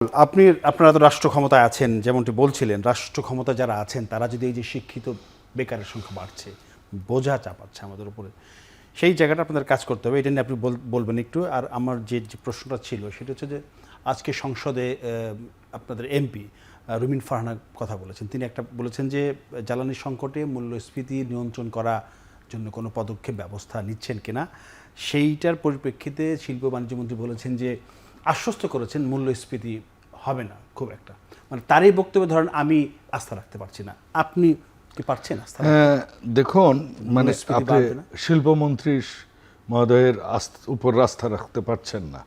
আপনারা তো রাষ্ট্র ক্ষমতায় আছেন, যেমনটি বলছিলেন, রাষ্ট্র ক্ষমতা যারা আছেন তারা যদি এই যে শিক্ষিত বেকারের সংখ্যা বাড়ছে, বোঝা চাপাচ্ছে আমাদের উপরে, সেই জায়গাটা আপনাদের কাজ করতে হবে। এটা নিয়ে আপনি বলবেন একটু। আর আমার যে প্রশ্নটা ছিল সেটা হচ্ছে যে আজকে সংসদে আপনাদের এমপি রুমিন ফারহানা কথা বলেছেন। তিনি একটা বলেছেন যে জ্বালানি সংকটে মূল্যস্ফীতি নিয়ন্ত্রণ করার জন্য কোনো পদক্ষেপ ব্যবস্থা নিচ্ছেন কিনা, সেইটার পরিপ্রেক্ষিতে শিল্প বাণিজ্য মন্ত্রী বলেছেন যে আশ্বস্ত করেছেন মূল্যস্ফীতি হবে না খুব একটা। মানে তারই বক্তব্যে ধরেন আমি আস্থা রাখতে পারছি না, আপনি কি পারছেন আস্থা? দেখুন, মানে আপনি শিল্পমন্ত্রী মহোদয়ের উপর আস্থা রাখতে পারছেন না।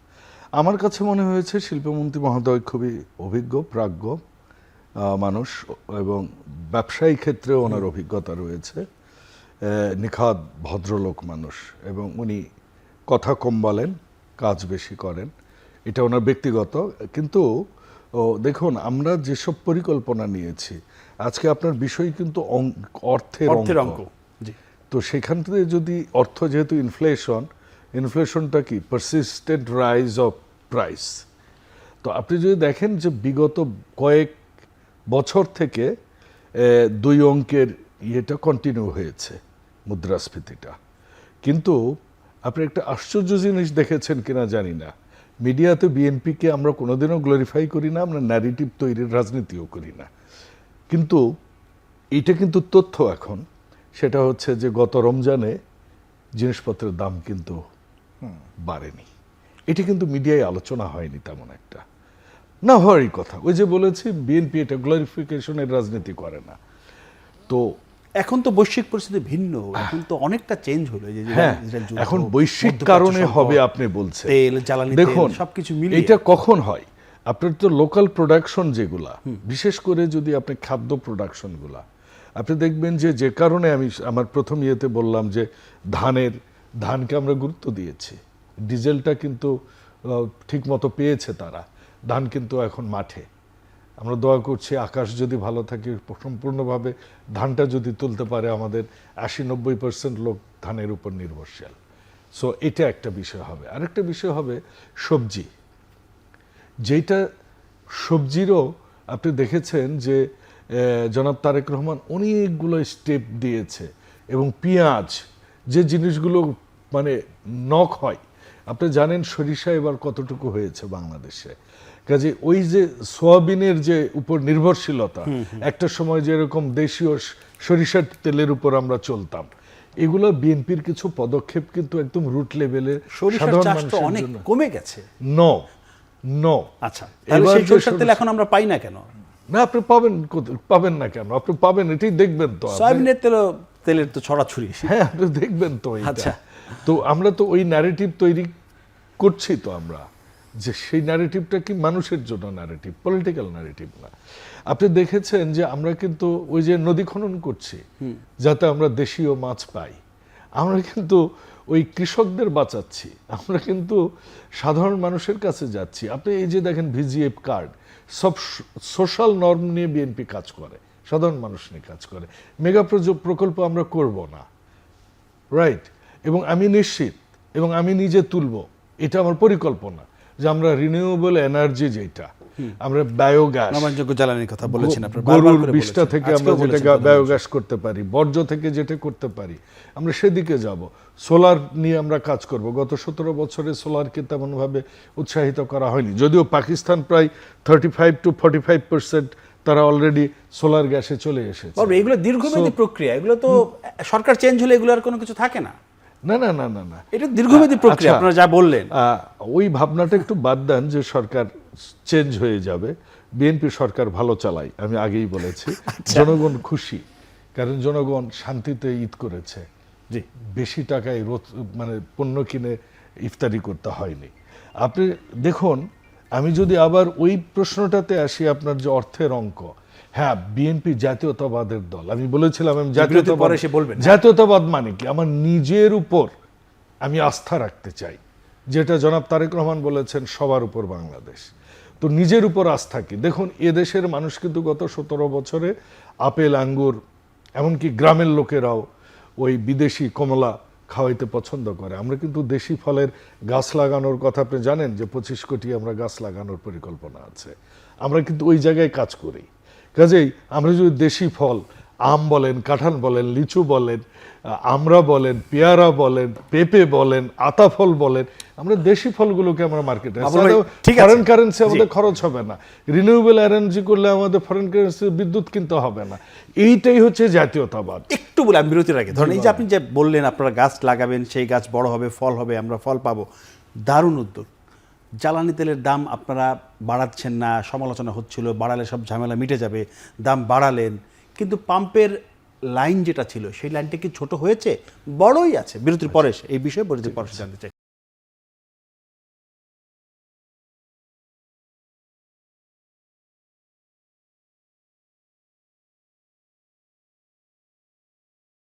আমার কাছে মনে হয়েছে শিল্পমন্ত্রী মহোদয় খুবই অভিজ্ঞ প্রাজ্ঞ মানুষ এবং ব্যবসায়ী ক্ষেত্রেও ওনার অভিজ্ঞতা রয়েছে। নিখাদ ভদ্রলোক মানুষ এবং উনি কথা কম বলেন, কাজ বেশি করেন, এটা ওনার ব্যক্তিগত। কিন্তু দেখুন, আমরা যেসব পরিকল্পনা নিয়েছি, আজকে আপনার বিষয় কিন্তু অর্থের অঙ্ক। তো সেখান থেকে যদি অর্থ, যেহেতু ইনফ্লেশনটা কি পারসিস্টেন্ট রাইজ অফ প্রাইস, তো আপনি যদি দেখেন যে বিগত কয়েক বছর থেকে 2 অঙ্কের ইয়েটা কন্টিনিউ হয়েছে মুদ্রাস্ফীতিটা। কিন্তু আপনি একটা আশ্চর্য জিনিস দেখেছেন কিনা জানি না, মিডিয়াতে বিএনপিকে আমরা কোনোদিনও গ্লোরিফাই করি না, আমরা ন্যারেটিভ তৈরির রাজনীতিও করি না, কিন্তু এইটা কিন্তু তথ্য এখন। সেটা হচ্ছে যে গত রমজানে জিনিসপত্রের দাম কিন্তু বাড়েনি। এটা কিন্তু মিডিয়ায় আলোচনা হয়নি তেমন একটা, না হওয়ারই কথা। ওই যে বলেছি, বিএনপি এটা গ্লোরিফিকেশনের রাজনীতি করে না। তো এখন তো বৈশ্বিক পরিস্থিতি ভিন্ন, এখন তো অনেকটা চেঞ্জ হলো। এখন বৈশ্বিক কারণে হবে আপনি বলছেন, তেল, জ্বালানি, দেখুন সবকিছু মিলিয়ে এটা কখন হয়, আপনার তো লোকাল প্রোডাকশন যেগুলা, বিশেষ করে যদি আপনি খাদ্য প্রোডাকশনগুলা আপনি দেখবেন যে কারণে আমি আমার প্রথম ইয়েতে বললাম যে ধানকে আমরা গুরুত্ব দিয়েছি, ডিজেলটা কিন্তু ঠিক মতো পেয়েছে তারা, ধান কিন্তু এখন মাঠে। আমরা দোয়া করছি আকাশ যদি ভালো থাকে, সম্পূর্ণভাবে ধানটা যদি তুলতে পারে, আমাদের 80-90% লোক ধানের উপর নির্ভরশীল। সো এটা একটা বিষয় হবে। আরেকটা বিষয় হবে সবজি, যেটা সবজিরও আপনি দেখেছেন যে জনাব তারেক রহমান অনেকগুলো স্টেপ দিয়েছে, এবং পেঁয়াজ যে জিনিসগুলো মানে নক হয়, আপনি জানেন সরিষা এবার কতটুকু হয়েছে বাংলাদেশে। কাজে ওই যে সোয়াবিনের যে উপর নির্ভরশীলতা, একটা সময় যেরকম দেশীয় সরিষার তেলের উপর আমরা চলতাম, এগুলো বিএনপির কিছু পদক্ষেপ কিন্তু একদম রুট লেভেলে সাধারণ মানুষের জন্য কমে গেছে। নো আচ্ছা, তাহলে সেই সরিষার তেল এখন আমরা পাই না কেন? না, আপনি পাবেন না কেন? আপনি পাবেন, এটাই দেখবেন তো। সয়াবিনের তেলের তো ছড়াছড়ি, হ্যাঁ আপনি দেখবেন তো। আচ্ছা, তো আমরা তো ওই ন্যারেটিভ তৈরি করছি তো আমরা, যে সেই ন্যারেটিভটা কি মানুষের জন্য ন্যারেটিভ, পলিটিক্যাল ন্যারেটিভ না। আপনি দেখেছেন যে আমরা কিন্তু ওই যে নদী খনন করছি যাতে আমরা দেশীয় মাছ পাই, আমরা কিন্তু ওই কৃষকদের বাঁচাচ্ছি, আমরা কিন্তু সাধারণ মানুষের কাছে যাচ্ছি। আপনি এই যে দেখেন ভিজিএফ কার্ড, সব সোশ্যাল নর্ম নিয়ে বিএনপি কাজ করে, সাধারণ মানুষ নিয়ে কাজ করে। মেগা প্রকল্প আমরা করব না, রাইট? এবং আমি নিশ্চিত, এবং আমি নিজে তুলব, এটা আমার পরিকল্পনা, যে আমরা রিনিউয়েবল এনার্জি, যেটা আমরা বায়োগ্যাস, নবায়নযোগ্য জ্বালানির কথা বলেছেন আপনারা, গরুর বিষ্ঠা থেকে আমরা যেটা বায়োগ্যাস করতে পারি, বর্জ্য থেকে যেটা করতে পারি, আমরা সেদিকে যাব। সোলার নিয়ে আমরা কাজ করব। গত 17 বছরে সোলারকে তেমনভাবে উৎসাহিত করা হয়নি, যদিও পাকিস্তান প্রায় 35-45% তারা অলরেডি সোলার গ্যাসে চলে এসেছে। এগুলো দীর্ঘমেয়াদী প্রক্রিয়া, এগুলো তো সরকার চেঞ্জ হলে এগুলো আর কোনো কিছু থাকে না। না না না না না, এটা দীর্ঘমেয়াদী প্রক্রিয়া। আপনারা যা বললেন, ওই ভাবনাটা একটু বাদ দেন যে সরকার চেঞ্জ হয়ে যাবে। বিএনপি সরকার ভালো চালায়, আমি আগেই বলেছি। জনগণ খুশি, কারণ জনগণ শান্তিতে ঈদ করেছে, যে বেশি টাকায় মানে পণ্য কিনে ইফতারি করতে হয়নি। আপনি দেখুন, আমি যদি আবার ওই প্রশ্নটাতে আসি, আপনার যে অর্থের অঙ্ক, হ্যাঁ বিএনপি জাতীয়তাবাদের দল, আমি বলেছিলাম আমি জাতীয়তাবাদ মানে কি, আমার নিজের উপর আমি আস্থা রাখতে চাই, যেটা জনাব তারেক রহমান বলেছেন সবার উপর বাংলাদেশ। তো নিজের উপর আস্থা কি, দেখুন এদেশের মানুষ কিন্তু গত 17 বছরে আপেল, আঙ্গুর, এমনকি গ্রামের লোকেরাও ওই বিদেশি কমলা খাওয়াইতে পছন্দ করে। আমরা কিন্তু দেশি ফলের গাছ লাগানোর কথা আপনি জানেন যে 25 কোটি আমরা গাছ লাগানোর পরিকল্পনা আছে। আমরা কিন্তু ওই জায়গায় কাজ করি। কাজেই আমরা যদি দেশি ফল, আম বলেন, কাঁঠাল বলেন, লিচু বলেন, আমরা বলেন, পেয়ারা বলেন, পেঁপে বলেন, আতা ফল বলেন, আমরা দেশি ফলগুলোকে আমরা মার্কেটে, ফরেন কারেন্সি আমাদের খরচ হবে না, রিনিউয়েবল এনার্জি করলে আমাদের ফরেন কারেন্সি বিদ্যুৎ কিনতে হবে না। এইটাই হচ্ছে জাতীয়তাবাদ। একটু বলে আমি বিরতির আগে ধরেন এই যে আপনি যে বললেন আপনারা গাছ লাগাবেন, সেই গাছ বড় হবে, ফল হবে, আমরা ফল পাবো, দারুণ উদ্যোগ। জ্বালানি তেলের দাম আপনারা বাড়াচ্ছেন না, সমালোচনা হচ্ছিল বাড়ালে সব ঝামেলা মিটে যাবে, দাম বাড়ালেন, কিন্তু পাম্পের লাইন যেটা ছিল সেই লাইনটা কি ছোট হয়েছে? বড়ই আছে। বিরতির পরে এই বিষয়ে বিরতির পরে জানতে চাই।